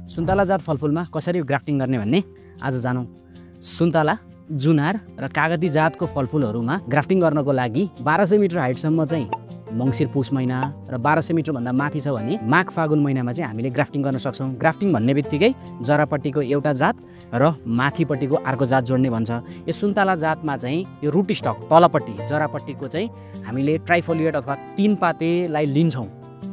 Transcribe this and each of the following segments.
सुन्तला जात फलफुलमा कसरी ग्राफ्टिङ गर्ने भन्ने आज जानौँ। सुन्तला, जुनार र कागती जातको फलफुलहरूमा ग्राफ्टिङ गर्नको लागि 1200 मिटर हाइटसम्म चाहिँ मङ्सिर पुस महिना र 1200 मिटरभन्दा माथि छ भने माघ फागुन महिनामा चाहिँ हामीले ग्राफ्टिङ गर्न सक्छौँ। ग्राफ्टिङ भन्ने बित्तिकै जरापट्टिको एउटा जात र माथिपट्टिको अर्को जात जोड्ने भन्छ। यो सुन्तला जातमा चाहिँ यो रुट स्टक तलपट्टि जरापट्टिको चाहिँ हामीले ट्राइफोलिएट अथवा 3 पातेलाई लिन्छौँ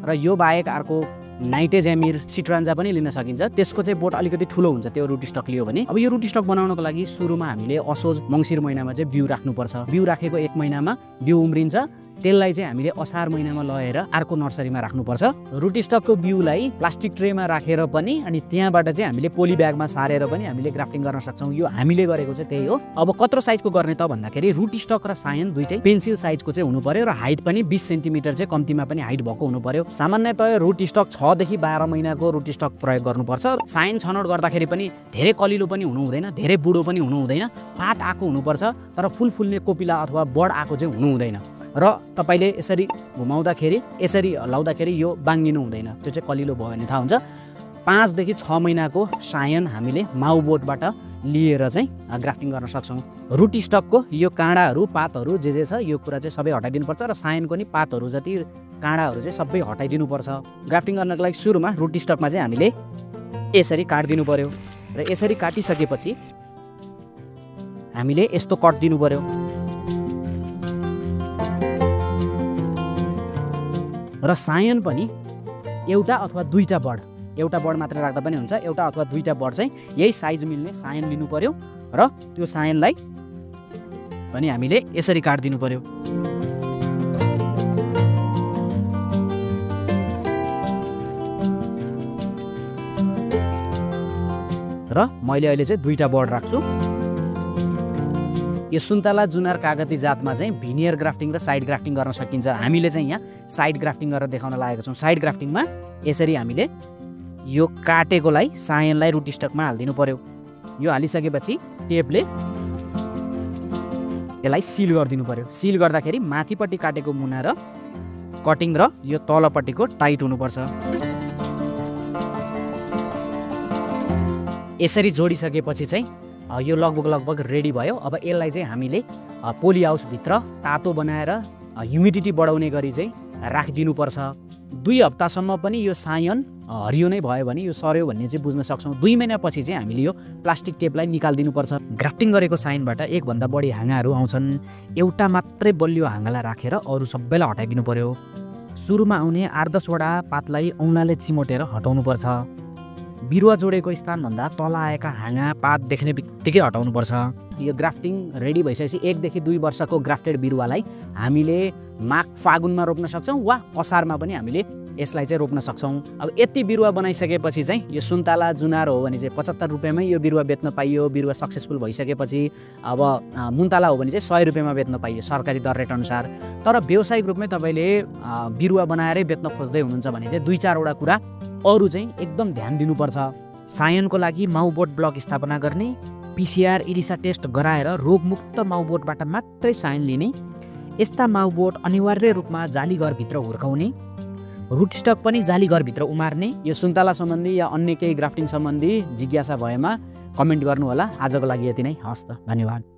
र यो बाहेक अर्को नाइटेजेमिर सिट्रान्जा पनि लिन सकिन्छ। त्यसको चाहिँ बोट अलिकति ठुलो हुन्छ त्यो रुट स्टक लियो भने। अब यो रुट स्टक बनाउनको लागि सुरुमा हामीले असोज मङ्सिर महिनामा चाहिँ बिउ राख्नुपर्छ। बिउ राखेको 1 महिनामा बिउ उम्रिन्छ। त्यसलाई चाहिँ हामीले असार महिनामा लगेर अर्को नर्सरीमा राख्नुपर्छ। रुट स्टकको बिउलाई प्लास्टिक ट्रेमा राखेर पनि अनि त्यहाँबाट चाहिँ हामीले पोली ब्यागमा सारेर पनि हामीले ग्राफ्टिङ गर्न सक्छौँ। यो हामीले गरेको चाहिँ त्यही हो। अब कत्रो साइजको गर्ने त भन्दाखेरि रुट स्टक र सायन दुइटै पेन्सिल साइजको चाहिँ हुनु पर्यो र हाइट पनि 20 सेन्टिमिटर चाहिँ कम्तीमा पनि हाइट भएको हुनु पर्यो। सामान्यतया रुट स्टक 6 देखि 12 महिनाको रुट स्टक प्रयोग गर्नुपर्छ। सायन छनौट गर्दाखेरि पनि धेरै कलिलो पनि हुनु हुँदैन, धेरै बुढो पनि हुनु हुँदैन, पात आएको हुनुपर्छ तर फुल फुल्ने कोपिला अथवा बड आएको चाहिँ हुनु हुँदैन। र तपाईले यसरी घुमाउँदाखेरि यसरी हल्लाउँदाखेरि यो बाङ्गिनु हुँदैन, त्यो चाहिँ कलिलो भयो भने थाहा हुन्छ। 5 देखि 6 महिनाको सायन हामीले माउ बोटबाट लिएर चाहिँ ग्राफ्टिङ गर्न सक्छौँ। रुट स्टकको यो काँडाहरू पातहरू जे छ यो कुरा चाहिँ सबै हटाइदिनुपर्छ र सायनको नि पातहरू जति काँडाहरू चाहिँ सबै हटाइदिनुपर्छ। ग्राफ्टिङ गर्नको लागि सुरुमा रुट स्टकमा चाहिँ हामीले यसरी काटिदिनु पर्यो र यसरी काटिसकेपछि हामीले यस्तो कट दिनु पर्यो। र सायन पनि एउटा अथवा दुईटा बड, एउटा बड मात्र राख्दा पनि हुन्छ, एउटा अथवा दुईटा बड चाहिँ यही साइज मिल्ने सायन लिनु पर्यो र त्यो सायनलाई पनि हामीले यसरी काटिदिनु पर्यो। र मैले अहिले चाहिँ दुईटा बड राख्छु। यो सुन्तला जुनार कागती जातमा चाहिँ भिनियर ग्राफ्टिङ र साइड ग्राफ्टिङ गर्न सकिन्छ। हामीले चाहिँ यहाँ साइड ग्राफ्टिङ गरेर देखाउन लागेको छौँ। साइड ग्राफ्टिङमा यसरी हामीले यो काटेकोलाई सायनलाई रुट स्टकमा हालिदिनु पर्यो। यो हालिसकेपछि टेपले यसलाई सिल गरिदिनु पर्यो। सिल गर्दाखेरि माथिपट्टि काटेको मुना र कटिङ र यो तलपट्टिको टाइट हुनुपर्छ। यसरी जोडिसकेपछि चाहिँ यो लगभग रेडी भयो। अब यसलाई चाहिँ हामीले पोली हाउसभित्र तातो बनाएर ह्युमिडिटी बढाउने गरी चाहिँ राखिदिनुपर्छ। 2 हप्तासम्म पनि यो सायन हरियो नै भयो भने यो सर्यो भन्ने चाहिँ बुझ्न सक्छौँ। 2 महिनापछि चाहिँ हामीले यो प्लास्टिक टेपलाई निकालिदिनुपर्छ। ग्राफ्टिङ गरेको सायनबाट 1 भन्दा बढी हाँगाहरू आउँछन्। एउटा मात्रै बलियो हाँगालाई राखेर अरू सबैलाई हटाइदिनु पर्यो। सुरुमा आउने 8-10 वटा पातलाई औँलाले चिमोटेर हटाउनुपर्छ। बिरुवा जोडेको स्थानभन्दा तल आएका हाँगा पात देख्ने बित्तिकै हटाउनुपर्छ। यो ग्राफ्टिङ रेडी भइसकेपछि 1 देखि 2 वर्षको ग्राफ्टेड बिरुवालाई हामीले माघ फागुनमा रोप्न सक्छौँ वा असारमा पनि हामीले यसलाई चाहिँ रोप्न सक्छौँ। अब यति बिरुवा बनाइसकेपछि चाहिँ यो सुन्तला जुनार हो भने चाहिँ 75 रुपियाँमै यो बिरुवा बेच्न पाइयो। बिरुवा सक्सेसफुल भइसकेपछि अब मुन्तला हो भने चाहिँ 100 रुपियाँमा बेच्न पाइयो सरकारी दर रेट अनुसार। तर व्यावसायिक रूपमै तपाईँले बिरुवा बनाएरै बेच्न खोज्दै हुनुहुन्छ भने चाहिँ 2-4 वटा कुरा अरू चाहिँ एकदम ध्यान दिनुपर्छ। सायनको लागि माउबोट ब्लक स्थापना गर्ने, PCR इलिसा टेस्ट गराएर रोगमुक्त माउबोटबाट मात्रै सायन लिने, यस्ता माउबोट अनिवार्य रूपमा जालीघरभित्र हुर्काउने, रुट स्टक पनि जालीघरभित्र उमार्ने। यो सुन्तला सम्बन्धी या अन्य केही ग्राफ्टिङ सम्बन्धी जिज्ञासा भएमा कमेन्ट गर्नुहोला। आजको लागि यति नै। हस् त, धन्यवाद।